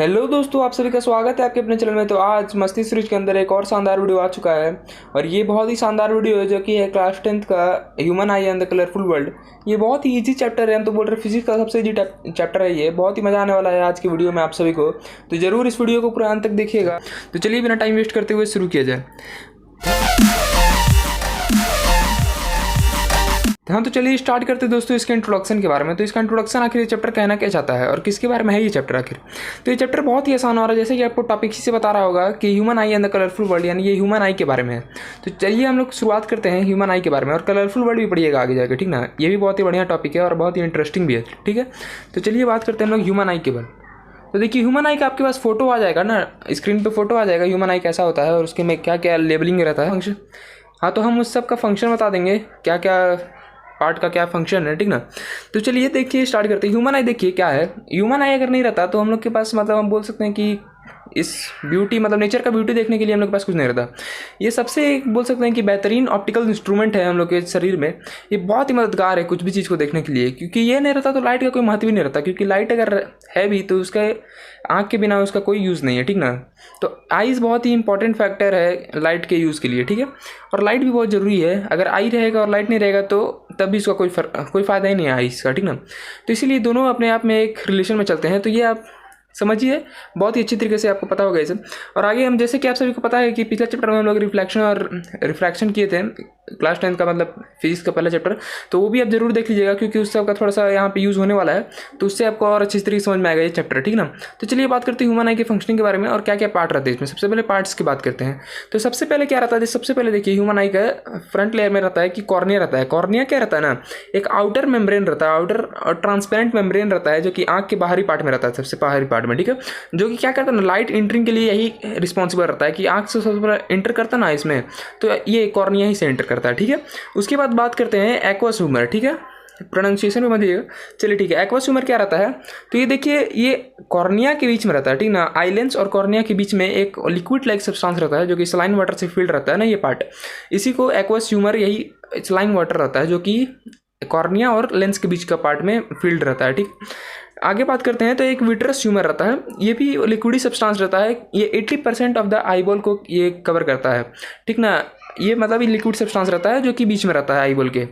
Hello दोस्तों, आप सभी का स्वागत है आपके अपने चैनल में। तो आज मस्ती सीरीज के अंदर एक और शानदार वीडियो आ चुका है और ये बहुत ही शानदार वीडियो है जो कि है क्लास 10th का human I and the colourful world. ये बहुत ही इजी चैप्टर है, हम तो बोल रहे फिजिक्स का सबसे इजी चैप्टर है। ये बहुत ही मजा आने वाला है आज की वीडियो में आप सभी को, तो जरूर इस वीडियो को पूरा अंत तक देखिएगा। तो चलिए बिना टाइम वेस्ट करते हुए शुरू किया जाए। हाँ, तो चलिए स्टार्ट करते हैं दोस्तों इसके इंट्रोडक्शन के बारे में। तो इसका इंट्रोडक्शन आखिर ये चैप्टर कहना क्या चाहता है और किसके बारे में है ये चैप्टर आखिर। तो ये चैप्टर बहुत ही आसान हो रहा है, जैसे कि आपको टॉपिक ही से बता रहा होगा कि human I and the colourful world, यानी ये ह्यूमन आई के बारे में है। तो चलिए हम लोग शुरुआत करते हैं ह्यूमन आई के बारे में, और कलरफुल वर्ल्ड भी पढ़िएगा आगे जाकर, ठीक ना। ये भी बहुत ही बढ़िया टॉपिक है और बहुत ही इंटरेस्टिंग भी है, ठीक है। तो चलिए बात करते हैं हम लोग ह्यूमन आई के बारे में। तो देखिए ह्यूमन आई का आपके पास फोटो आ जाएगा ना, स्क्रीन पे फोटो आ जाएगा ह्यूमन आई कैसा होता है और उसके में क्या क्या लेबलिंग रहता है, फंक्शन। हाँ, तो हम उस सब का फंक्शन बता देंगे, क्या क्या पार्ट का क्या फंक्शन है, ठीक ना। तो चलिए देखिए स्टार्ट करते हैं। ह्यूमन आई देखिए क्या है। ह्यूमन आई अगर नहीं रहता तो हम लोग के पास मतलब हम बोल सकते हैं कि इस ब्यूटी मतलब नेचर का ब्यूटी देखने के लिए हम लोग के पास कुछ नहीं रहता। ये सबसे बोल सकते हैं कि बेहतरीन ऑप्टिकल इंस्ट्रूमेंट है हम लोग के शरीर में। ये बहुत ही मददगार है कुछ भी चीज़ को देखने के लिए, क्योंकि ये नहीं रहता तो लाइट का कोई महत्व ही नहीं रहता, क्योंकि लाइट अगर है भी तो उसका आँख के बिना उसका कोई यूज़ नहीं है, ठीक ना। तो आईज बहुत ही इंपॉर्टेंट फैक्टर है लाइट के यूज़ के लिए, ठीक है। और लाइट भी बहुत ज़रूरी है, अगर आई रहेगा और लाइट नहीं रहेगा तो तब भी इसका कोई फ़ायदा ही नहीं है आईज का, ठीक ना। तो इसीलिए दोनों अपने आप में एक रिलेशन में चलते हैं। तो ये आप समझिए, बहुत ही अच्छी तरीके से आपको पता होगा ये सब। और आगे हम जैसे कि आप सभी को पता है कि पिछले चैप्टर में हम लोग रिफ्लेक्शन और रिफ्रैक्शन किए थे, क्लास 10 का मतलब फिजिक्स का पहला चैप्टर। तो वो भी आप जरूर देख लीजिएगा, क्योंकि उस सब का थोड़ा सा यहाँ पे यूज़ होने वाला है, तो उससे आपको और अच्छी तरीके से समझ में आएगा ये चैप्टर, ठीक ना। तो चलिए बात करते हैं ह्यूमन आई के फंक्शनिंग के बारे में और क्या क्या पार्ट रहते हैं इसमें। सबसे पहले पार्ट्स की बात करते हैं। तो सबसे पहले क्या रहता है, सबसे पहले देखिए ह्यूमन आई का फ्रंट लेयर में रहता है कि कॉर्निया रहता है। कॉर्निया क्या रहता है ना, एक आउटर मेम्ब्रेन रहता है, आउटर और ट्रांसपेरेंट मेम्ब्रेन रहता है, जो कि आँख के बाहरी पार्ट में रहता है, सबसे बाहरी पार्ट में, ठीक है। जो कि क्या करता है ना, लाइट एंट्रिंग के लिए यही रिस्पॉन्सिबल रहता है कि आँख से सबसे पहले एंटर करता है ना इसमें, तो ये कॉर्निया ही से एंटर करता है, ठीक है। उसके बाद बात करते हैं एक्वस ह्यूमर, ठीक है। प्रोनाउंसिएशन में मत दीजिएगा, चलिए ठीक है। एक्वस ह्यूमर क्या रहता है, तो ये देखिए ये कॉर्निया के बीच में रहता है, ठीक ना। आई लेंस और कॉर्निया के बीच में एक लिक्विड लाइक सब्सटेंस रहता है, जो कि सलाइन वाटर से फिल्ड रहता है ना, ये पार्ट। इसी को एक्वस ह्यूमर, यही सलाइन वाटर रहता है जो कि कॉर्निया और लेंस के बीच का पार्ट में फील्ड रहता है, ठीक। आगे बात करते हैं तो एक विट्रस ह्यूमर रहता है, ये भी लिक्विडी सब्सटेंस रहता है। ये 80% ऑफ द आईबॉल को ये कवर करता है, ठीक ना। ये मतलब ये लिक्विड सब्सटेंस रहता है जो कि बीच में रहता है आईबॉल के,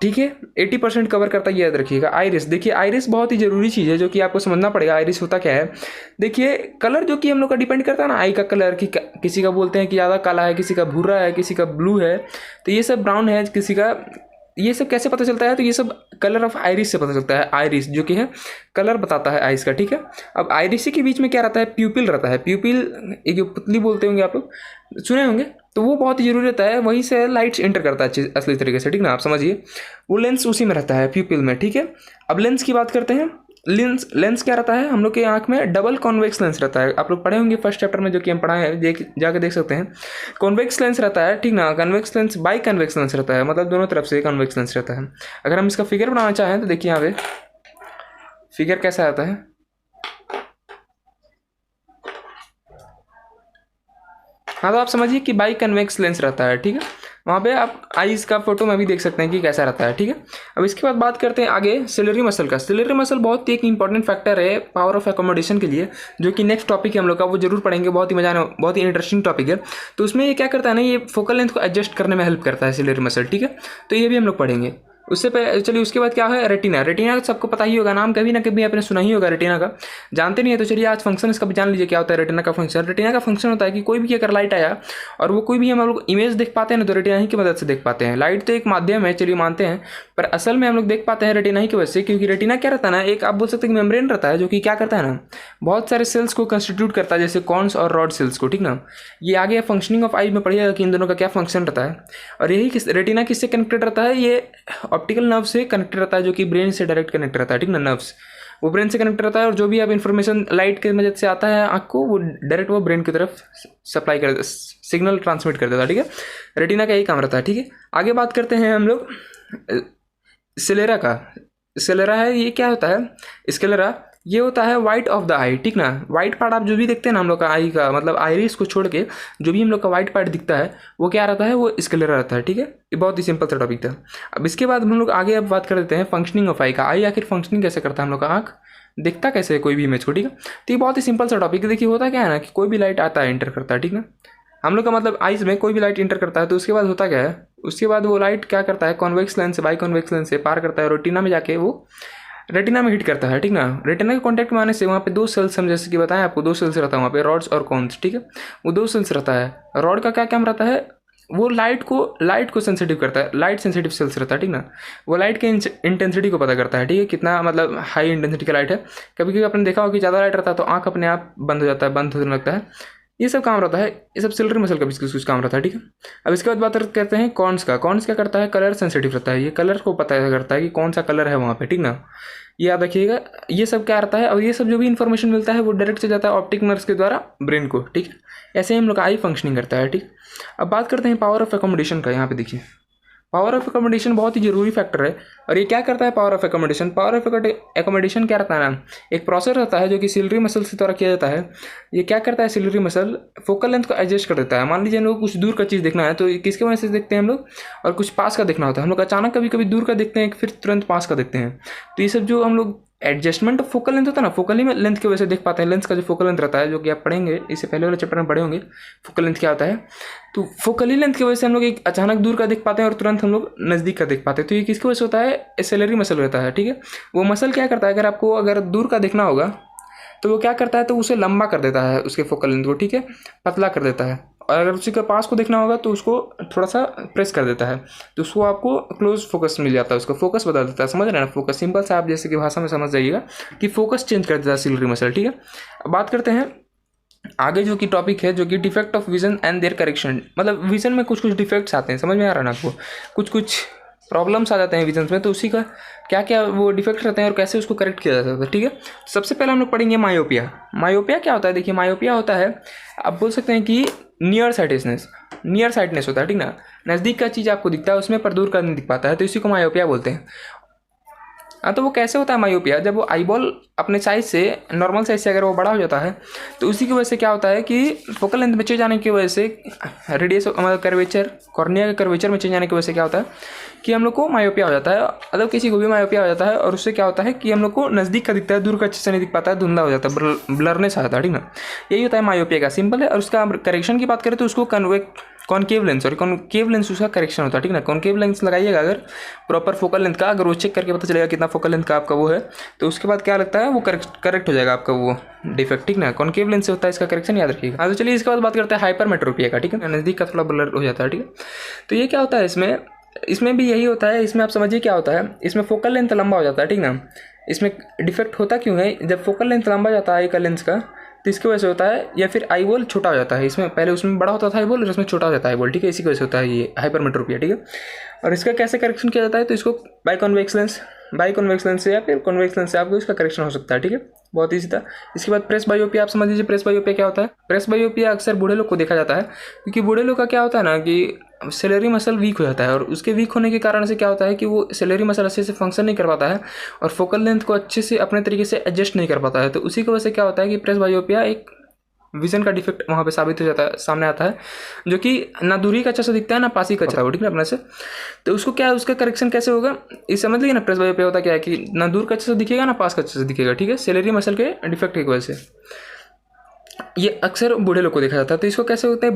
ठीक है। 80% कवर करता है, ये याद रखिएगा। आइरिस देखिए, आइरिस बहुत ही जरूरी चीज़ है जो कि आपको समझना पड़ेगा। आइरिस होता क्या है, देखिए कलर जो कि हम लोग का डिपेंड करता है ना, आई का कलर कि किसी का बोलते हैं कि ज़्यादा काला है, किसी का भूरा है, किसी का ब्लू है, तो ये सब ब्राउन है किसी का। ये सब कैसे पता चलता है, तो ये सब कलर ऑफ आइरिस से पता चलता है। आइरिस जो कि है कलर बताता है आइस का, ठीक है। अब आइरिस के बीच में क्या रहता है, प्यूपिल रहता है। प्यूपिल एक जो पुतली बोलते होंगे आप लोग, सुने होंगे, तो वो बहुत ही जरूरी रहता है, वहीं से लाइट्स एंटर करता है असली तरीके से, ठीक ना। आप समझिए, वो लेंस उसी में रहता है प्यूपिल में, ठीक है। अब लेंस की बात करते हैं। लेंस क्या रहता है, हम लोग के आंख में डबल कॉन्वेक्स लेंस रहता है। आप लोग पढ़े होंगे फर्स्ट चैप्टर में, जो कि हम पढ़ाए हैं, जाके देख सकते हैं। कॉन्वेक्स लेंस रहता है, ठीक ना। Convex lens by convex lens रहता है, मतलब दोनों तरफ से कॉन्वेक्स लेंस रहता है। अगर हम इसका फिगर बनाना चाहें तो देखिए यहाँ पे फिगर कैसा आता है। हाँ, तो आप समझिए कि बाई कन्वेक्स लेंस रहता है, ठीक है। वहाँ पे आप आईज का फोटो में भी देख सकते हैं कि कैसा रहता है, ठीक है। अब इसके बाद बात करते हैं आगे सिलेरी मसल का। सिलेरी मसल बहुत ही एक इंपॉर्टेंट फैक्टर है पावर ऑफ एकोमोडेशन के लिए, जो कि नेक्स्ट टॉपिक है हम लोग का, वो जरूर पढ़ेंगे। बहुत ही मजा आने, बहुत ही इंटरेस्टिंग टॉपिक है। तो उसमें ये क्या करता है ना, ये फोकल लेंथ को एडजस्ट करने में हेल्प करता है सिलेरी मसल, ठीक है। तो ये भी हम लोग पढ़ेंगे। उससे पहले चलिए उसके बाद क्या है, रेटिना। रेटिना सबको पता ही होगा, नाम कभी ना कभी आपने सुना ही होगा रेटिना का। जानते नहीं है तो चलिए आज फंक्शन इसका भी जान लीजिए क्या होता है रेटिना का फंक्शन। रेटिना का फंक्शन होता है कि कोई भी अगर लाइट आया और वो कोई भी हम लोग इमेज देख पाते हैं ना, तो रेटिना ही की मदद से देख पाते हैं। लाइट तो एक माध्यम है, चलिए मानते हैं, पर असल में हम लोग देख पाते हैं रेटिना ही की वजह से, क्योंकि रेटिना क्या रहता है ना, एक आप बोल सकते हैं कि मेम्ब्रेन रहता है, जो कि क्या करता है ना, बहुत सारे सेल्स को कंस्टिट्यूट करता है, जैसे कॉन्स और रॉड सेल्स को, ठीक ना। ये आगे फंक्शनिंग ऑफ आई में पढ़िएगा कि इन दोनों का क्या फंक्शन रहता है। और यही रेटिना किससे कनेक्टेड रहता है, ये ऑप्टिकल नर्व से कनेक्टेड रहता है, जो कि ब्रेन से डायरेक्ट कनेक्ट रहता है, ठीक ना। नर्व्स वो ब्रेन से कनेक्ट रहता है, और जो भी आप इन्फॉर्मेशन लाइट की मदद से आता है आँख को, वो डायरेक्ट वो ब्रेन की तरफ सप्लाई कर, सिग्नल ट्रांसमिट कर देता है, ठीक है। रेटिना का यही काम रहता है, ठीक है। आगे बात करते हैं हम लोग स्क्लेरा का। स्क्लेरा है, ये क्या होता है स्क्लेरा, ये होता है वाइट ऑफ द आई, ठीक ना। वाइट पार्ट आप जो भी देखते हैं ना हम लोग का आई का, मतलब आइरिस को छोड़ के जो भी हम लोग का वाइट पार्ट दिखता है वो क्या रहता है, वो स्क्लेरा रहता है, ठीक है। ये बहुत ही सिंपल सा टॉपिक था। अब इसके बाद हम लोग आगे अब बात कर देते हैं फंक्शनिंग ऑफ आई का। आई आखिर फंक्शनिंग कैसे करता है हम लोग का आँख, दिखता कैसे है कोई भी इमेज को, ठीक है। तो ये बहुत ही सिंपल सा टॉपिक है। देखिए होता क्या है ना कि कोई भी लाइट आता है, इंटर करता है, ठीक ना। हम लोग का मतलब आइज में कोई भी लाइट इंटर करता है तो उसके बाद होता क्या है, उसके बाद वो लाइट क्या करता है, कॉन्वेक्स लेंस से बाई कॉन्वेक्स लेंस से पार करता है, रेटिना में जाके वो रेटिना में हिट करता है, ठीक ना। रेटिना के कॉन्टैक्ट में आने से वहाँ पे दो सेल्स, हम जैसे कि बताएं आपको, दो सेल्स रहता है वहाँ पे, रॉड्स और कॉन्स, ठीक है। वो दो सेल्स रहता है। रॉड का क्या काम रहता है, वो लाइट को सेंसिटिव करता है, लाइट सेंसिटिव सेल्स रहता है, ठीक ना। वो लाइट के इंटेंसिटी को पता करता है, ठीक है, कितना मतलब हाई इंटेंसिटी का लाइट है। कभी कभी आपने देखा हो कि ज़्यादा लाइट रहता है तो आँख अपने आप बंद हो जाता है, बंद होने लगता है। ये सब काम रहता है, ये सब सिलेटरी मसल का भी कुछ काम रहता है, ठीक है। अब इसके बाद बात करते हैं कॉन्स का। कॉन्स क्या करता है, कलर सेंसिटिव रहता है, ये कलर को पता करता है कि कौन सा कलर है वहाँ पे, ठीक ना। ये याद रखिएगा, ये सब क्या रहता है। और ये सब जो भी इन्फॉर्मेशन मिलता है वो डायरेक्ट से जाता है ऑप्टिक नर्व्स के द्वारा ब्रेन को, ठीक है। ऐसे ही हम लोग का आई फंक्शनिंग करता है, ठीक। अब बात करते हैं पावर ऑफ एकोमोडेशन का। यहाँ पे देखिए पावर ऑफ एकोमोडेशन बहुत ही जरूरी फैक्टर है। और ये क्या करता है power of accommodation, power of accommodation क्या रहता है ना, एक प्रोसेस रहता है जो कि सिलरी मसल से द्वारा किया जाता है। ये क्या करता है, सिलरी मसल फोकल लेंथ को एडजस्ट कर देता है। मान लीजिए हम लोग कुछ दूर का चीज़ देखना है तो किसके वजह से देखते हैं हम लोग, और कुछ पास का देखना होता है हम लोग। अचानक कभी कभी दूर का देखते हैं फिर तुरंत पास का देखते हैं। तो ये सब जो हम लोग एडजस्टमेंट ऑफ फोकल लेंथ होता है ना, फोकल लेंथ की वजह से देख पाते हैं। लेंस का जो फोकल लेंथ रहता है, जो कि आप पढ़ेंगे इससे पहले वाले चैप्टर में पढ़े होंगे, फोकल लेंथ क्या होता है। तो फोकली लेंथ की वजह से हम लोग एक अचानक दूर का देख पाते हैं और तुरंत हम लोग नज़दीक का देख पाते हैं। तो ये किसकी वजह से होता है, सेलरी मसल रहता है, ठीक है। वो मसल क्या करता है, अगर आपको अगर दूर का देखना होगा तो वो क्या करता है, तो उसे लंबा कर देता है उसके फोकल लेंथ को, ठीक है, पतला कर देता है। और अगर उसी के पास को देखना होगा तो उसको थोड़ा सा प्रेस कर देता है, तो उसको आपको क्लोज फोकस मिल जाता है, उसका फोकस बदल देता है। समझ रहे हैं ना, फोकस सिंपल सा आप जैसे कि भाषा में समझ जाइएगा कि फोकस चेंज कर देता है सिलरी मसल, ठीक है। अब बात करते हैं आगे जो कि टॉपिक है, जो कि defect of vision and their correction. मतलब विजन में कुछ कुछ डिफेक्ट्स आते हैं, समझ में आ रहा है ना आपको, कुछ कुछ प्रॉब्लम्स आ जाते हैं विजन में। तो उसी का क्या क्या वो डिफेक्ट रहते हैं और कैसे उसको करेक्ट किया जाता है, ठीक है। सबसे पहले हम लोग पढ़ेंगे मायोपिया। मायोपिया क्या होता है, देखिए मायोपिया होता है, आप बोल सकते हैं कि नियर साइटनेस होता है, ठीक ना। नज़दीक का चीज़ आपको दिखता है उसमें, पर दूर का नहीं दिख पाता है, तो इसी को मायोपिया बोलते हैं। हाँ, तो वो कैसे होता है मायोपिया, जब वो आईबॉल अपने साइज से, नॉर्मल साइज से अगर वो बड़ा हो जाता है तो उसी की वजह से क्या होता है कि फोकल लेंथ में चेंज आने की वजह से, रेडियस मतलब कर्वेचर, कॉर्निया के कर्वेचर में चेंज आने की वजह से क्या होता है कि हम लोग को मायोपिया हो जाता है। मतलब किसी को भी मायोपिया हो जाता है और उससे क्या होता है कि हम लोग को नज़दीक का दिखता है, दूर का अच्छे से नहीं दिख पाता है, धुंधला हो जाता है, ब्लरनेस आ जाता है, ठीक ना। यही होता है मायोपिया का, सिंपल है। और उसका करेक्शन की बात करें तो उसको कॉन्केव लेंस, और कॉन्केव लेंस उसका करेक्शन होता है, ठीक ना। कॉन्केव लेंस लगाइएगा अगर प्रॉपर फोकल लेंथ का, अगर वो चेक करके पता चलेगा कितना फोकल लेंथ का आपका वो है, तो उसके बाद क्या लगता है वो करेक्ट हो जाएगा आपका वो डिफेक्ट, ठीक ना। कॉन्केव लेंस से होता है इसका करेक्शन, याद रखिएगा। हाँ, तो चलिए इसके बाद बात करते हैं हाइपरमेट्रोपिया का, ठीक है, नज़दीक का थोड़ा ब्लर हो जाता है, ठीक है। तो ये क्या होता है, इसमें भी यही होता है। इसमें आप समझिए क्या होता है, इसमें फोकल लेंथ लंबा हो जाता है, ठीक ना। इसमें डिफेक्ट होता क्यों है, जब फोकल लेंथ लंबा जाता है आई का लेंस का, तो इसकी वजह से होता है, या फिर आई बॉल छोटा हो जाता है। इसमें पहले उसमें बड़ा होता था आई बॉल और इसमें छोटा हो जाता है आई बॉल, ठीक है। इसी की वजह से होता है ये हाइपरमेट्रोपिया, ठीक है। और इसका कैसे करेक्शन किया जाता है, तो इसको बाई कॉन्वेक्स लेंस से या फिर कॉन्वेक्स लेंस से आपको इसका करेक्शन हो सकता है, ठीक है, बहुत ईजी था। इसके बाद प्रेस बायोपिया, आप समझ लीजिए प्रेस बायोपिया क्या होता है। प्रेस बायोपिया अक्सर बूढ़े लोग को देखा जाता है, क्योंकि बूढ़े लोग का क्या होता है ना कि सेलरी मसल वीक हो जाता है, और उसके वीक होने के कारण से क्या होता है कि वो सेलरी मसल अच्छे से फंक्शन नहीं कर पाता है और फोकल लेंथ को अच्छे से अपने तरीके से एडजस्ट नहीं कर पाता है। तो उसी की वजह से क्या होता है कि प्रेस बायोपिया एक विजन का डिफेक्ट वहाँ पे साबित हो जाता है, सामने आता है, जो कि ना दूरी का अच्छा से दिखता है ना पास ही का अच्छा है, ठीक है, अपने से। तो उसको क्या, उसका करेक्शन कैसे होगा, इस समझ लीजिए ना। प्रेस बायोपिया होता क्या है कि ना दूर का अच्छे से दिखेगा ना पास का अच्छे से दिखेगा, ठीक है, सेलरी मसल के डिफेक्ट की वजह से। ये अक्सर बूढ़े लोग को देखा जाता है। तो इसको कैसे होता है,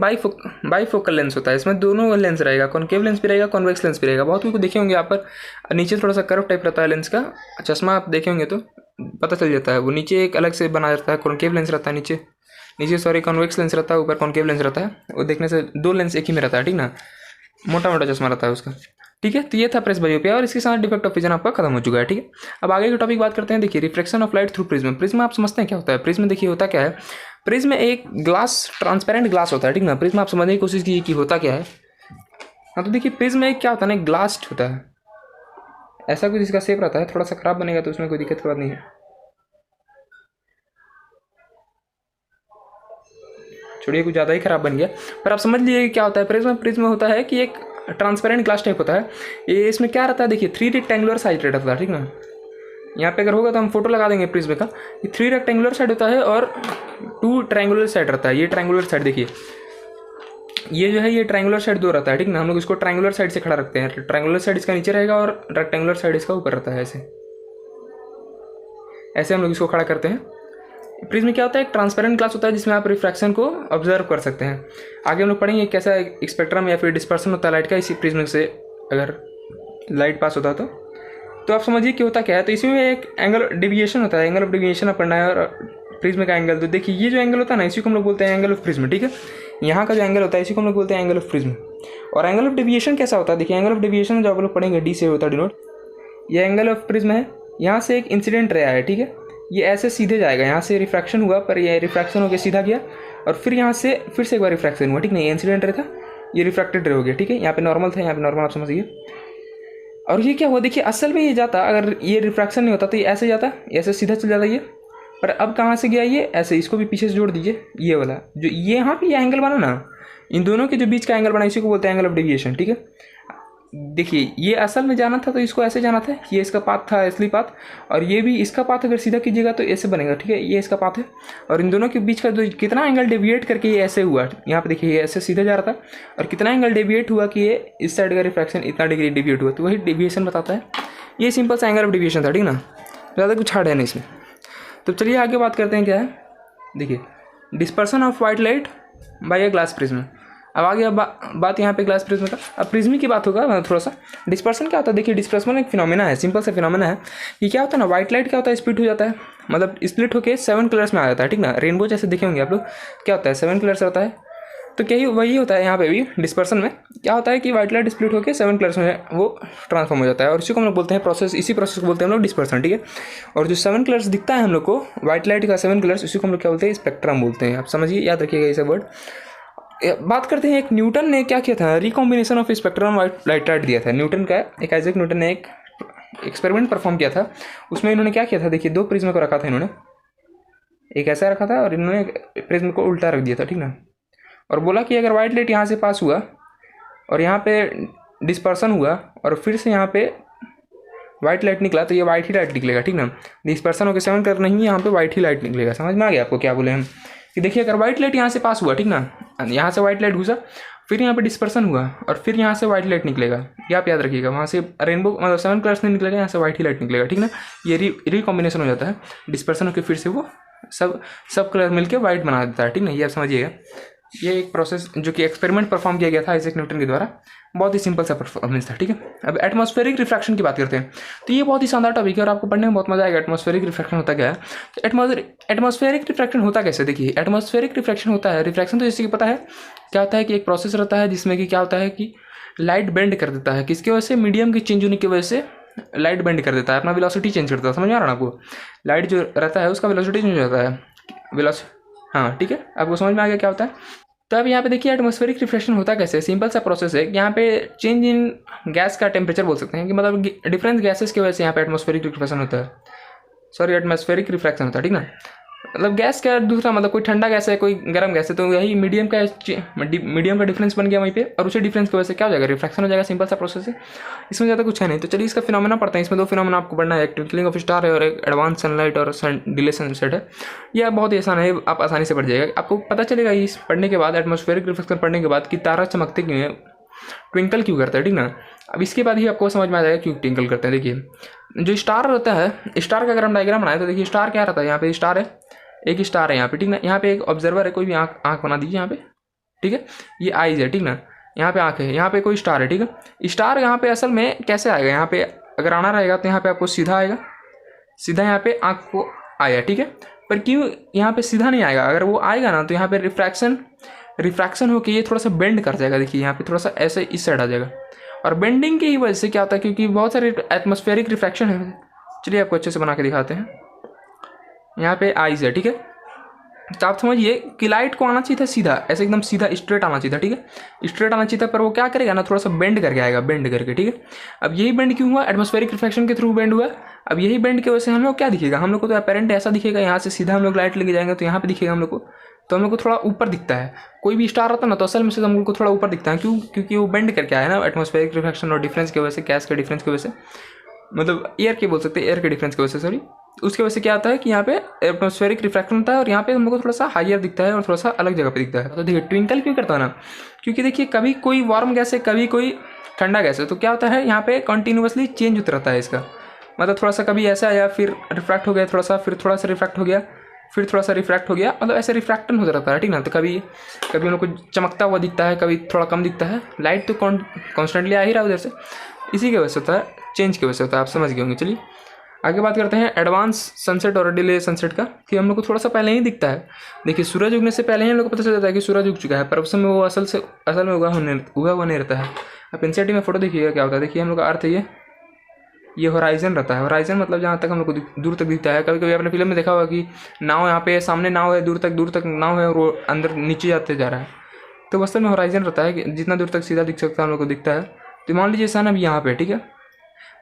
बाईफोकल लेंस होता है, इसमें दोनों लेंस रहेगा, कॉन्केव लेंस भी रहेगा, कॉन्वेक्स लेंस भी रहेगा। बहुत को देखे होंगे यहाँ पर नीचे थोड़ा सा कर्व टाइप रहता है लेंस का, चश्मा आप देखे होंगे तो पता चल जाता है। वो नीचे एक अलग से बना जाता है, कॉन्केव लेंस रहता है नीचे सॉरी कॉन्वेक्स लेंस रहता है, ऊपर कॉन्केव लेंस रहता है। वो देखने से दो लेंस एक ही में रहता है, ठीक ना, मोटा मोटा चश्मा रहता है उसका, ठीक है। तो ये था प्रेस बायोपिया, और इसके साथ डिफेक्ट ऑफ विजन आपका खत्म हो चुका है, ठीक है। अब आगे के टॉपिक बात करते हैं। देखिए reflection of light through prism. Prism आप समझते हैं क्या होता है, प्रिज्म देखिए होता क्या है। प्रिज्म एक ग्लास, ट्रांसपेरेंट ग्लास होता है, ठीक ना। प्रिज्म आप समझने की कोशिश कीजिए कि होता क्या है। हाँ, तो देखिए प्रिज्म एक क्या होता है ना, ग्लास होता है, ऐसा कुछ इसका शेप रहता है, थोड़ा सा खराब बनेगा तो उसमें कोई दिक्कत की बात नहीं है, छोड़िए कुछ ज़्यादा ही खराब बन गया। पर आप समझ लीजिए क्या होता है प्रिज्म होता है कि एक ट्रांसपेरेंट ग्लास टाइप होता है। ये इसमें क्या रहता है, देखिए 3 रेक्टेंगुलर साइड रहता है, ठीक ना। यहाँ पे अगर होगा तो हम फोटो लगा देंगे प्रिज्म का। ये 3 रेक्टेंगुलर साइड होता है और 2 ट्रायंगुलर साइड रहता है। ये ट्रायंगुलर साइड देखिए, ये जो है ये ट्रायंगुलर साइड 2 रहता है, ठीक ना। हम लोग इसको ट्रायंगुलर साइड से खड़ा रखते हैं, ट्रायंगुलर साइड इसका नीचे रहेगा और रेक्टेंगुलर साइड इसका ऊपर रहता है ऐसे। ऐसे हम लोग इसको खड़ा करते हैं। प्रिज्म क्या होता है, एक ट्रांसपेरेंट ग्लास होता है जिसमें आप रिफ्रैक्शन को ऑब्जर्व कर सकते हैं। आगे हम लोग पढ़ेंगे कैसा स्पेक्ट्रम या फिर डिस्पर्सन होता है लाइट का इसी प्रिज्म से अगर लाइट पास होता है तो आप समझिए कि होता क्या है। तो इसमें एक एंगल डेविएशन होता है, एंगल ऑफ डेविएशन आप पढ़ना है और प्रिज्म का एंगल। तो देखिए ये जो एंगल होता है ना इसी को हम लोग बोलते हैं एंगल ऑफ प्रिज्म, ठीक है। यहाँ का जो एंगल होता है इसी को हम लोग बोलते हैं एंगल ऑफ प्रिज्म। और एंगल ऑफ डेविएशन कैसा होता है, देखिए एंगल ऑफ डेविएशन जो आप लोग पढ़ेंगे डी से होता है डिनोट। ये एंगल ऑफ प्रिज्म है, यहाँ से एक इंसिडेंट रे आया, ठीक है, ये ऐसे सीधे जाएगा, यहाँ से रिफ्रैक्शन हुआ पर ये रिफ्रैक्शन होकर सीधा गया और फिर यहाँ से फिर से एक बार रिफ्रैक्शन हुआ, ठीक नहीं, ये इंसिडेंट रे था, ये रिफ्रैक्टेड रे हो गया, ठीक है। यहाँ पे नॉर्मल था, यहाँ पे नॉर्मल आप समझिए। और ये क्या हुआ, देखिए असल में ये जाता, अगर ये रिफ्रैक्शन नहीं होता तो ये ऐसे जाता, ऐसे सीधा चल जाता ये, पर अब कहाँ से गया ये ऐसे, इसको भी पीछे से जोड़ दीजिए, ये वाला जो ये यहाँ पे ये एंगल बना ना, इन दोनों के जो बीच का एंगल बना इसी को बोलते हैं एंगल ऑफ डेविएशन, ठीक है। देखिए ये असल में जाना था तो इसको ऐसे जाना था, ये इसका पाथ था असली पाथ, और ये भी इसका पाथ अगर सीधा कीजिएगा तो ऐसे बनेगा, ठीक है, ये इसका पाथ है। और इन दोनों के बीच का जो कितना एंगल डेविएट करके ये ऐसे हुआ, यहाँ पे देखिए ये ऐसे सीधा जा रहा था और कितना एंगल डेविएट हुआ कि ये इस साइड का रिफ्रैक्शन इतना डिग्री डेविएट हुआ, तो वही डेविएशन बताता है। ये सिंपल सा एंगल ऑफ डेविएशन था, ठीक ना, ज़्यादा कुछ हार्ड है नहीं इसमें। तो चलिए आगे बात करते हैं क्या है। देखिए dispersion of white light by a glass prism. अब आ गया बात यहाँ पे ग्लास प्रिज्म का। अब प्रिज्म की बात होगा थोड़ा सा। डिस्पर्सन क्या होता है, देखिए डिस्पर्सन एक फिनोमेना है, सिंपल सा फिनोमेना है। ये क्या होता है ना, व्हाइट लाइट क्या होता है, स्प्लिट हो जाता है, मतलब स्प्लिट होकर 7 कलर्स में आ जाता है, ठीक ना, रेनबो जैसे देखे होंगे आप लोग, क्या होता है 7 कलर्स रहता है। तो क्या ही वही होता है यहाँ पे भी डिस्पर्सन में, क्या होता है कि व्हाइट लाइट स्प्लिट होकर 7 कलर्स में वो ट्रांसफॉर्म हो जाता है और इसी को हम लोग बोलते हैं प्रोसेस, इसी प्रोसेस को बोलते हैं हम लोग डिस्पर्सन, ठीक है। और जो 7 कलर्स दिखता है हम लोग को व्हाइट लाइट का 7 कलर्स, इसी को हम लोग क्या बोलते हैं, स्पेक्ट्रम बोलते हैं। आप समझिए, याद रखिएगा ये सब वर्ड। बात करते हैं, एक न्यूटन ने क्या किया था, recombination of spectrum white light दिया था न्यूटन का, एक आइजैक न्यूटन ने एक एक्सपेरिमेंट परफॉर्म किया था। उसमें इन्होंने क्या किया था, देखिए 2 प्रिज्म को रखा था इन्होंने, एक ऐसा रखा था और इन्होंने प्रिज्म को उल्टा रख दिया था, ठीक ना, और बोला कि अगर वाइट लाइट यहाँ से पास हुआ और यहाँ पे डिस्पर्सन हुआ और फिर से यहाँ पे वाइट लाइट निकला तो ये वाइट ही लाइट निकलेगा, ठीक ना, डिस्पर्सन होकर 7 कलर नहीं, यहाँ पे वाइट ही लाइट निकलेगा। समझ में आ गया आपको क्या बोले हम, कि देखिए अगर वाइट लाइट यहाँ से पास हुआ, ठीक ना, यहाँ से वाइट लाइट घुसा, फिर यहाँ पे डिस्पर्सन हुआ और फिर यहाँ से वाइट लाइट निकलेगा, ये आप याद रखिएगा, वहाँ से रेनबो मतलब 7 कलर्स नहीं निकलेगा, यहाँ से वाइट ही लाइट निकलेगा, ठीक ना। ये रिकॉम्बिनेशन हो जाता है, डिस्पर्सन होकर फिर से वो सब कलर मिलकर वाइट बना देता है, ठीक ना, ये आप समझिएगा। ये एक प्रोसेस जो कि एक्सपेरिमेंट परफॉर्म किया गया था आइजैक न्यूटन के द्वारा, बहुत ही सिंपल सा परफॉर्मेंस था, ठीक है। अब एटमॉस्फेरिक रिफ्रैक्शन की बात करते हैं, तो ये बहुत ही शानदार टॉपिक है और आपको पढ़ने में बहुत मजा आएगा। एटमॉस्फेरिक रिफ्रैक्शन होता क्या है, तो एटमॉस्फेरिक रिफ्रैक्शन होता कैसे, देखिए एटमॉस्फेरिक रिफ्रैक्शन होता है, रिफ्रैक्शन तो जैसे कि पता है क्या होता है कि एक प्रोसेस रहता है जिसमें कि क्या होता है कि लाइट बेंड कर देता है, किसकी वजह से, मीडियम के चेंज होने की वजह से लाइट बेंड कर देता है, अपना वेलोसिटी चेंज करता है। समझ में आ रहा है आपको, लाइट जो रहता है उसका वेलोसिटी चेंज हो जाता है, हाँ ठीक है, आपको समझ में आ गया क्या होता है। तो अब यहाँ पे देखिए एटमॉस्फेरिक रिफ्रैक्शन होता कैसे, सिंपल सा प्रोसेस है। यहाँ पे चेंज इन गैस का टेम्परेचर बोल सकते हैं कि मतलब डिफरेंट गैसेस की वजह से यहाँ पे एटमॉस्फेरिक रिफ्रैक्शन होता है, एटमॉस्फेरिक रिफ्रैक्शन होता है, ठीक ना। मतलब गैस का दूसरा मतलब कोई ठंडा गैस है कोई गर्म गैस है, तो यही मीडियम का डिफरेंस बन गया वहीं पे और उसी डिफरेंस की वजह से क्या हो जाएगा, रिफ्रैक्शन हो जाएगा। सिंपल सा प्रोसेस है, इसमें ज़्यादा कुछ है नहीं। तो चलिए इसका फिनोमेना पढ़ते हैं। इसमें 2 फिनोमेना आपको पढ़ना है, एक ट्विंकलिंग ऑफ स्टार है और एक एडवांस सनलाइट और डिले सनसेट है। यह बहुत ही आसान है, आप आसानी से पढ़ जाएगा, आपको पता चलेगा इस पढ़ने के बाद, एटमॉस्फेरिक रिफ्रैक्शन पढ़ने के बाद कि तारा चमकते क्यों है, ट्विंकल क्यों करता है, ठीक ना। अब इसके बाद ही आपको समझ में आ जाएगा क्यों ट्विंकल करते हैं। देखिए जो स्टार रहता है, स्टार का अगर हम डायग्राम बनाए तो देखिए स्टार क्या रहता है, यहाँ पे स्टार है, एक स्टार है यहाँ पे, ठीक ना, यहाँ पे एक ऑब्जर्वर है, कोई भी आँख बना दीजिए यहाँ पे, ठीक है, ये आइज है, ठीक ना, यहाँ पे आँख है, यहाँ पे कोई स्टार है, ठीक है। स्टार यहाँ पे असल में कैसे आएगा, यहाँ पे अगर आना रहेगा तो यहाँ पे आपको सीधा आएगा, सीधा यहाँ पे आँख को आया, ठीक है। पर क्यों यहाँ पे सीधा नहीं आएगा, अगर वो आएगा ना तो यहाँ पे रिफ्रैक्शन होकर ये थोड़ा सा बेंड कर जाएगा। देखिए यहाँ पे थोड़ा सा ऐसे इस साइड आ जाएगा, और बेंडिंग की ही वजह से क्या होता है, क्योंकि बहुत सारे एटमॉस्फेरिक रिफ्रैक्शन है। चलिए आपको अच्छे से बना के दिखाते हैं। यहाँ पे आइज है, ठीक है, तो आप समझिए कि लाइट को आना चाहिए था सीधा, ऐसे एकदम सीधा स्ट्रेट आना चाहिए था, ठीक है, स्ट्रेट आना चाहिए था, पर वो क्या करेगा ना, थोड़ा सा बेंड करके आएगा, बेंड करके, ठीक है। अब यही बेंड क्यों हुआ, एटमॉस्फेरिक रिफ्रैक्शन के थ्रू बेंड हुआ। अब यही बेंड की वजह से हम लोग क्या दिखेगा, हम लोग को तो अपेरेंट ऐसा दिखेगा, यहाँ से सीधा हम लोग लाइट लेके जाएंगे तो यहाँ पे दिखेगा हम लोग को, तो हम लोग को थोड़ा ऊपर दिखता है। कोई भी स्टार आता है ना तो असल में से हम लोग को थोड़ा ऊपर दिखता है, क्यों, क्योंकि वो बेंड करके आया ना, एटमॉस्फेरिक रिफ्रैक्शन और डिफरेंस की वजह से, गैस के डिफरेंस की वजह से, मतलब एयर के बोल सकते हैं, एयर के डिफरेंस की वजह से, सॉरी, उसकी वजह से क्या होता है कि यहाँ पे एटमॉस्फेरिक रिफ्रैक्शन होता है और यहाँ पे हम लोग को थोड़ा सा हायर दिखता है और थोड़ा सा अलग जगह पे दिखता है। तो देखिए ट्विंकल क्यों करता है ना, क्योंकि देखिए कभी कोई वार्म गैस है, कभी कोई ठंडा गैस है, तो क्या होता है यहाँ पे कंटिन्यूसली चेंज होता रहता है इसका, मतलब थोड़ा सा कभी ऐसा आया, फिर रिफ्रैक्ट हो गया थोड़ा सा, फिर थोड़ा सा रिफ्रैक्ट हो गया, फिर थोड़ा सा रिफ्रैक्ट हो गया, मतलब ऐसे रिफ्रैक्टन होता रहता है, ठीक ना। तो कभी कभी उन लोग को चमकता हुआ दिखता है, कभी थोड़ा कम दिखता है। लाइट तो कॉन्स्टेंटली आ ही रहा है उधर से, इसी की वजह से होता है, चेंज की वजह से होता है, आप समझ गए होंगे। चलिए आगे बात करते हैं एडवांस सनसेट और डिले सनसेट का, कि हम लोग को थोड़ा सा पहले ही दिखता है। देखिए सूरज उगने से पहले ही हम लोग को पता चल जाता है कि सूरज उग चुका है, पर उस समय वो असल में उगा हुआ नहीं रहता है। आप एनसीईआरटी में फोटो देखिएगा क्या होता है। देखिए हम लोग का अर्थ ये होराइजन रहता है। होराइजन मतलब जहाँ तक हम लोग को दूर तक दिखता है। कभी कभी आपने फिल्म में देखा होगा कि नाव यहाँ पे सामने नाव है, दूर तक नाव है और वो अंदर नीचे जाते जा रहा है, तो वास्तव में होराइजन रहता है कि जितना दूर तक सीधा दिख सकता है हम लोग को दिखता है। तो मान लीजिए सन अभी यहाँ पे, ठीक है,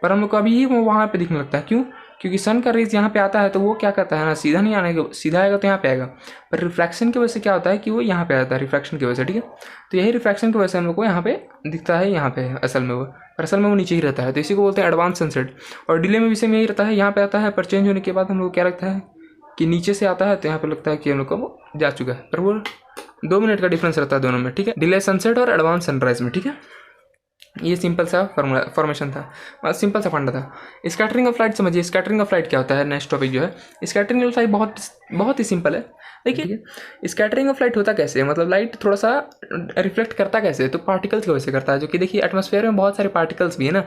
पर हम लोग को अभी ही वो वहाँ पे दिखने लगता है। क्यों? क्योंकि सन का रेज यहाँ पे आता है तो वो क्या करता है ना, सीधा नहीं आने का, सीधा आएगा तो यहाँ पे आएगा, पर रिफ्रैक्शन की वजह से क्या होता है कि वो यहाँ पे आता है, रिफ्रैक्शन की वजह से, ठीक है। तो यही रिफ्रैक्शन की वजह से हम लोग को यहाँ पे दिखता है, यहाँ पे असल में वो, पर असल में वो नीचे ही रहता है। तो इसी को बोलते हैं एडवांस सनसेट। और डिले में भी सेम यही रहता है, यहाँ पे आता है पर चेंज होने के बाद हम लोग को क्या लगता है कि नीचे से आता है, तो यहाँ पे लगता है कि हम लोग को वो जा चुका है, पर वो 2 मिनट का डिफरेंस रहता है दोनों में, ठीक है, डिले सनसेट और एडवांस सनराइज में, ठीक है। ये सिंपल सा फॉर्मेशन था, सिंपल सा फंडा था। स्कैटरिंग ऑफ लाइट समझिए, स्कैटरिंग ऑफ लाइट क्या होता है, नेक्स्ट टॉपिक जो है स्कैटरिंग ऑफ लाइट, बहुत ही सिंपल है। देखिए स्कैटरिंग ऑफ लाइट होता कैसे है, मतलब लाइट थोड़ा सा रिफ्लेक्ट करता कैसे है, तो पार्टिकल्स की वजह से करता है। जो कि देखिए एटमॉस्फेयर में बहुत सारे पार्टिकल्स भी है ना,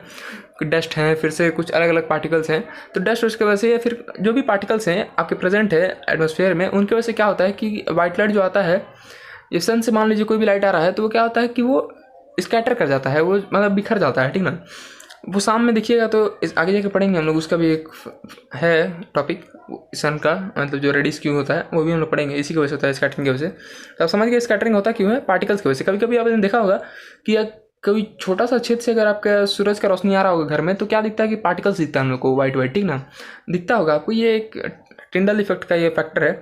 डस्ट हैं, फिर से कुछ अलग अलग पार्टिकल्स हैं। तो डस्ट उसकी वजह से या फिर जो भी पार्टिकल्स हैं आपके प्रेजेंट है एटमॉस्फेयर में, उनकी वजह से क्या होता है कि वाइट लाइट जो आता है, ये सन से मान लीजिए कोई भी लाइट आ रहा है, तो वो क्या होता है कि वो स्कैटर कर जाता है, वो मतलब बिखर जाता है, ठीक ना। वो शाम में देखिएगा तो इस आगे जाके पढ़ेंगे हम लोग, उसका भी एक है टॉपिक सन का, मतलब जो रेडिस क्यों होता है वो भी हम लोग पढ़ेंगे। इसी की वजह से होता है, स्कैटरिंग की वजह से। तो आप समझ गए स्कैटरिंग होता क्यों है, पार्टिकल्स की वजह से। कभी कभी आपने देखा होगा कि कोई छोटा सा क्षेत्र से अगर आपका सूरज का रोशनी आ रहा होगा घर में, तो क्या दिखता है कि पार्टिकल्स दिखता है हम लोग को, वाइट वाइट, ठीक ना, दिखता होगा आपको। ये एक टिंडल इफेक्ट का ये फैक्टर है।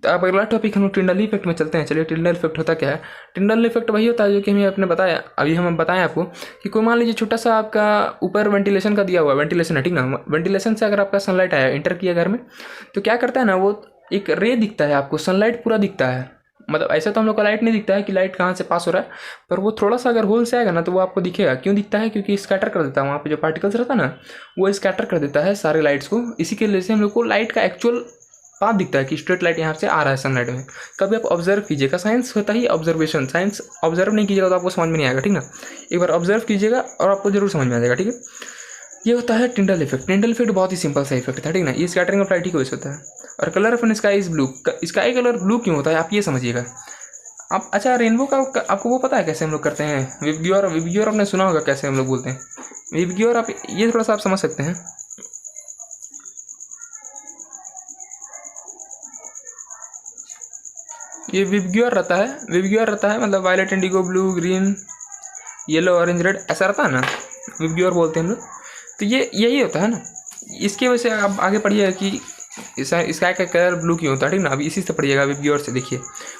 तो अब अगला टॉपिक हम लोग टिंडल इफेक्ट में चलते हैं। चलिए टिंडल इफेक्ट होता क्या है। टिंडल इफेक्ट वही होता है जो कि हमें आपने बताया, अभी हम बताएं आपको कि कोई मान लीजिए छोटा सा आपका ऊपर वेंटिलेशन का दिया हुआ, वेंटिलेशन है, ठीक ना। वेंटिलेशन से अगर आपका सनलाइट आया, इंटर किया घर में, तो क्या करता है ना, वो एक रे दिखता है आपको, सनलाइट पूरा दिखता है। मतलब ऐसा तो हम लोग को लाइट नहीं दिखता है कि लाइट कहाँ से पास हो रहा है, पर वो थोड़ा सा अगर होल से आएगा ना तो वो आपको दिखेगा। क्यों दिखता है? क्योंकि स्कैटर कर देता है, वहाँ पे जो पार्टिकल्स रहता है ना वो स्कैटर कर देता है सारे लाइट्स को। इसी के वजह से हम लोग को लाइट का एक्चुअल पाथ दिखता है कि स्ट्रेट लाइट यहाँ से आ रहा है सनलाइट में। कभी आप ऑब्जर्व कीजिएगा, साइंस होता ही ऑब्जर्वेशन, साइंस ऑब्जर्व नहीं कीजिएगा तो आपको समझ में नहीं आएगा, ठीक ना। एक बार ऑब्जर्व कीजिएगा और आपको जरूर समझ में आ जाएगा, ठीक है। ये होता है टिंडल इफेक्ट। टिंडल इफेक्ट बहुत ही सिंपल सा इफेक्ट था, ठीक ना। ये स्कैटरिंग ऑफ लाइट की वजह से होता है। और colour of an sky is blue. Sky colour blue क्यों होता है आप ये समझिएगा आप। अच्छा रेनबो का आपको वो पता है कैसे हम लोग करते हैं, विबग्योर। विबग्योर आपने सुना होगा कैसे हम लोग बोलते हैं विबग्योर, आप ये थोड़ा सा आप समझ सकते हैं। ये विबग्योर रहता है, विबग्योर रहता है मतलब violet, indigo, blue, green, yellow, orange, red, ऐसा रहता है ना, विबग्योर बोलते हैं हम लोग। तो ये यही होता है ना। इसकी वजह से आप आगे पढ़िएगा कि स्काई का कलर ब्लू क्यों होता है, ठीक ना। अभी इसी से पढ़िएगा विबग्योर से। देखिए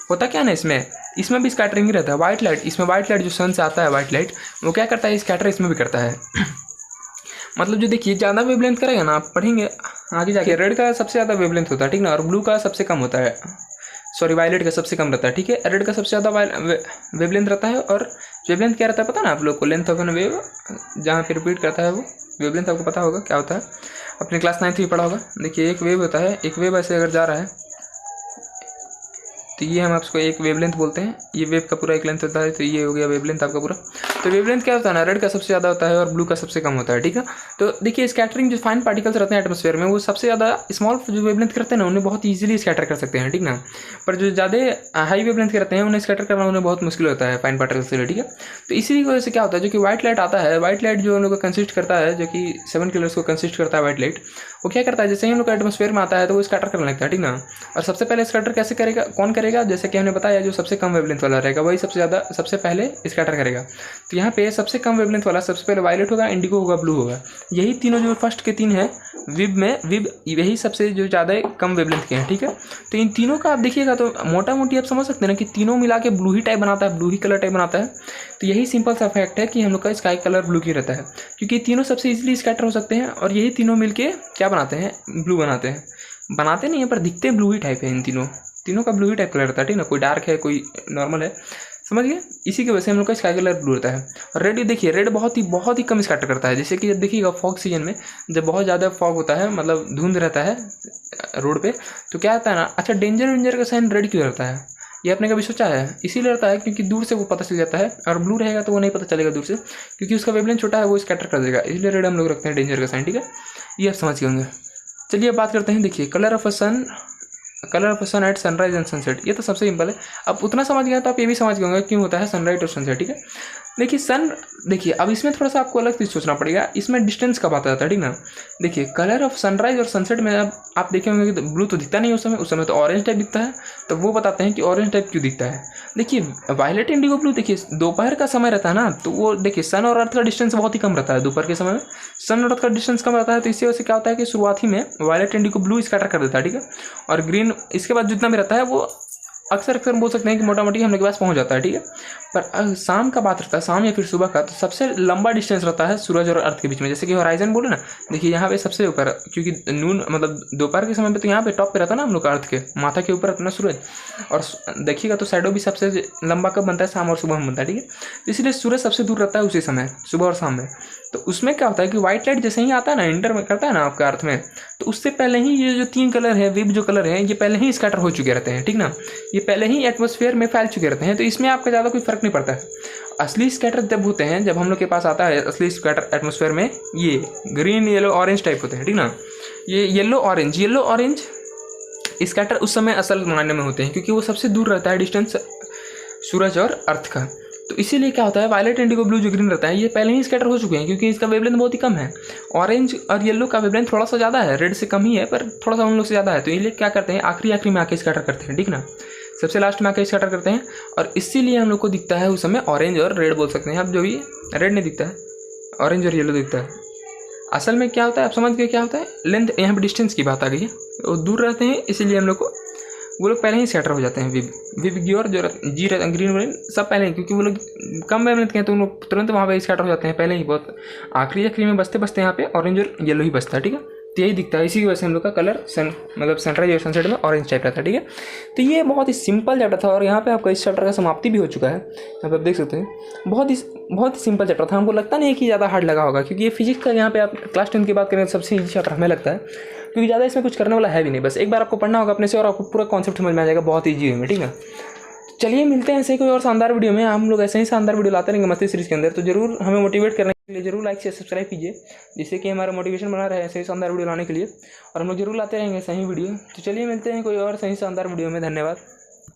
होता क्या ना, इसमें भी स्कैटरिंग ही रहता है। वाइट लाइट, इसमें वाइट लाइट जो सन से आता है, वाइट लाइट वो क्या करता है, स्कैटर इसमें भी करता है। मतलब जो देखिए ज़्यादा वेवलेंथ करेगा ना, आप पढ़ेंगे आगे जाके, रेड का सबसे ज़्यादा वेवलेंथ होता है, ठीक ना, और ब्लू का सबसे कम होता है, सॉरी वायलेट का सबसे कम रहता है, ठीक है। रेड का सबसे ज़्यादा वेवलेंथ रहता है। और वेवलेंथ क्या रहता है पता ना आप लोग को, लेंथ ऑफ एन वेव, जहाँ पे रिपीट करता है वो वेवलेंथ आपको पता होगा क्या होता है, अपने क्लास 9th में पढ़ा होगा। देखिए एक वेव होता है, एक वेव ऐसे अगर जा रहा है तो ये हम आपको एक वेवलेंथ बोलते हैं। ये वेव का पूरा एक लेंथ होता है, तो ये हो गया वेवलेंथ आपका पूरा। तो वेवलेंथ क्या होता है ना, रेड का सबसे ज़्यादा होता है और ब्लू का सबसे कम होता है, ठीक है। तो देखिए स्कैटरिंग जो फाइन पार्टिकल्स रहते हैं एटमॉस्फेयर में, वो सबसे ज़्यादा स्मॉल जो वेवलेंथ करते हैं ना उन्हें बहुत ईजिली स्कैटर कर सकते हैं, ठीक ना। पर जो ज़्यादा हाई वेवलेंथ करते हैं उन्हें स्कैटर करना उन्हें बहुत मुश्किल होता है फाइन पार्टिकल्स के लिए, ठीक है। तो इसी वजह से क्या होता है, जो कि व्हाइट लाइट आता है, व्हाइट लाइट जो हम लोग को कंसिस्ट करता है, जो कि 7 कलर्स को कंसिस्ट करता है व्हाइट लाइट, वो क्या करता है, जैसे ही हम लोग एटमॉस्फेयर में आता है तो वो स्कैटर करने लगता है, ठीक ना। और सबसे पहले स्कैटर कैसे करेगा, कौन करेगा, जैसे कि हमने बताया जो सबसे कम वेवलेंथ वाला रहेगा वही सबसे पहले स्कैटर करेगा। तो यहाँ पे सबसे कम वेवलेंथ वाला सबसे पहले वायलेट होगा, इंडिगो होगा, ब्लू होगा। यही तीनों जो फर्स्ट के 3 हैं विब यही सबसे जो ज़्यादा कम वेवलेंथ के हैं, ठीक है। तो इन तीनों का आप देखिएगा तो मोटा मोटी आप समझ सकते हैं ना कि तीनों मिला के ब्लू ही टाइप बनाता है, ब्लू ही कलर टाइप बनाता है। तो यही सिंपल सा फैक्ट है कि हम लोग का स्काई कलर ब्लू ही रहता है, क्योंकि तीनों सबसे इजीली स्कैटर हो सकते हैं और यही तीनों मिलके क्या बनाते हैं, ब्लू बनाते हैं। बनाते नहीं है पर दिखते ब्लू ही टाइप है। इन तीनों का ब्लू ही टाइप कलर रहता है, ठीक ना। कोई डार्क है, कोई नॉर्मल है। समझ गए। इसी की वजह से हम लोग का स्काई कलर ब्लू रहता है। और रेड देखिए, रेड बहुत ही कम स्कैटर करता है। जैसे कि जब देखिएगा फॉग सीजन में जब बहुत ज़्यादा फॉग होता है, मतलब धुंध रहता है रोड पे, तो क्या होता है ना, अच्छा डेंजर का साइन रेड क्यों रहता है, ये आपने कभी सोचा है? इसीलिए रहता है क्योंकि दूर से वो पता चल जाता है, और ब्लू रहेगा तो वो नहीं पता चलेगा दूर से, क्योंकि उसका वेवलेंथ छोटा है, वो स्कैटर कर देगा। इसलिए रेड हम लोग रखते हैं डेंजर का साइन, ठीक है, ये आप समझ गए होंगे। चलिए अब बात करते हैं, देखिए colour of a sun at sunrise and sunset. ये तो सबसे सिंपल है, अब उतना समझ गया तो आप ये भी समझ गए होंगे क्यों होता है सनराइज और सनसेट, ठीक है। देखिए देखिए अब इसमें थोड़ा सा आपको अलग चीज़ सोचना पड़ेगा, इसमें डिस्टेंस का बात आता है, ठीक ना। देखिए कलर ऑफ सनराइज और सनसेट में अब आप देखे होंगे कि ब्लू तो दिखता नहीं उस समय तो ऑरेंज टाइप दिखता है। तो वो बताते हैं कि ऑरेंज टाइप क्यों दिखता है। देखिए वायलेट इंडिगो ब्लू, देखिए दोपहर का समय रहता है ना, तो वो देखिए सन और अर्थ का डिस्टेंस बहुत ही कम रहता है दोपहर के समय में, सन और अर्थ का डिस्टेंस कम रहता है। तो इसकी वजह से क्या होता है कि शुरुआत ही में वायलेट इंडिगो ब्लू स्कैटर कर देता है, ठीक है। और ग्रीन इसके बाद जितना भी रहता है वो अक्सर बोल सकते हैं कि मोटा मोटी हम लोग के पास पहुंच जाता है, ठीक है। पर शाम का बात रहता है, शाम या फिर सुबह का, तो सबसे लंबा डिस्टेंस रहता है सूरज और अर्थ के बीच में। जैसे कि हॉराइजन बोले ना, देखिए यहाँ पे सबसे ऊपर, क्योंकि नून मतलब दोपहर के समय पे तो यहाँ पे टॉप पे रहता है ना हम लोग का, अर्थ के माथा के ऊपर अपना सूरज। और देखिएगा तो शैडो भी सबसे लंबा कब बनता है, शाम और सुबह में बनता है, ठीक है। तो इसलिए सूरज सबसे दूर रहता है उसी समय, सुबह और शाम में। तो उसमें क्या होता है कि व्हाइट लाइट जैसे ही आता है ना, इंटर में करता है ना आपका अर्थ में, तो उससे पहले ही ये जो 3 कलर है, विब जो कलर है, ये पहले ही स्कैटर हो चुके रहते हैं, ठीक ना। ये पहले ही एटमॉस्फेयर में फैल चुके रहते हैं। तो इसमें आपका ज़्यादा कोई फर्क नहीं पड़ता है। असली स्कैटर जब होते हैं, जब हम लोग के पास आता है असली स्कैटर एटमॉस्फेयर में, ये ग्रीन येलो ऑरेंज टाइप होते हैं, ठीक ना। ये येलो ऑरेंज स्कैटर उस समय असल मायने में होते हैं, क्योंकि वो सबसे दूर रहता है डिस्टेंस सूरज और अर्थ का। तो इसीलिए क्या होता है, वायलेट इंडिगो ब्लू जो ग्रीन रहता है, ये पहले ही स्कैटर हो चुके हैं, क्योंकि इसका वेवलेंथ बहुत ही कम है। ऑरेंज और येलो का वेवलेंथ थोड़ा सा ज़्यादा है, रेड से कम ही है, पर थोड़ा सा उन लोग से ज़्यादा है। तो इसलिए क्या करते हैं, आखिरी में आके स्कैटर करते हैं, ठीक ना, सबसे लास्ट में आके स्कैटर करते हैं। और इसीलिए हम लोग को दिखता है उस समय ऑरेंज और रेड बोल सकते हैं आप, जो भी रेड नहीं दिखता है, ऑरेंज और येलो दिखता है। असल में क्या होता है, आप समझ गए क्या होता है, लेंथ, यहाँ पर डिस्टेंस की बात आ गई है, वो दूर रहते हैं, इसीलिए हम लोग को वो लोग पहले ही स्कैटर हो जाते हैं। विब और जो जी ग्रीन वाले सब पहले ही, क्योंकि वो लोग कम वेवलेंथ के हैं, तो उन लोग तुरंत वहाँ पे स्कैटर हो जाते हैं पहले ही, बहुत आखिरी में बचते यहाँ पे ऑरेंज और येलो ही बचता है, ठीक है। तो यही दिखता है, इसी की वजह से हम लोग का कलर मतलब सनराइज और सनसेट में ऑरेंज टाइप रहता है, ठीक है। तो ये बहुत ही सिंपल चैप्टर था, और यहाँ पे आपका इस चैप्टर का समाप्ति भी हो चुका है। यहाँ पे आप देख सकते हैं, बहुत ही सिंपल चैप्टर था। हमको लगता नहीं है कि ज़्यादा हार्ड लगा होगा, क्योंकि ये फिजिक्स का, यहाँ पे आप क्लास 10 की बात करें तो सबसे ईजी चैप्टर हमें लगता है, क्योंकि ज़्यादा इसमें कुछ करने वाला है भी नहीं। बस एक बार आपको पढ़ना होगा अपने से और आपको पूरा कॉन्सेप्ट समझ में आ जाएगा बहुत ईजी वे में, ठीक है। चलिए मिलते हैं ऐसे ही कोई और शानदार वीडियो में। हम लोग ऐसे ही शानदार वीडियो लाते रहेंगे मस्ती सीरीज़ के अंदर। तो जरूर हमें मोटिवेट करने के लिए जरूर लाइक से सब्सक्राइब कीजिए, जिससे कि हमारा मोटिवेशन बना रहे ऐसे ही शानदार वीडियो लाने के लिए, और हम लोग जरूर लाते रहेंगे सही वीडियो। तो चलिए मिलते हैं कोई और सही शानदार वीडियो में। धन्यवाद।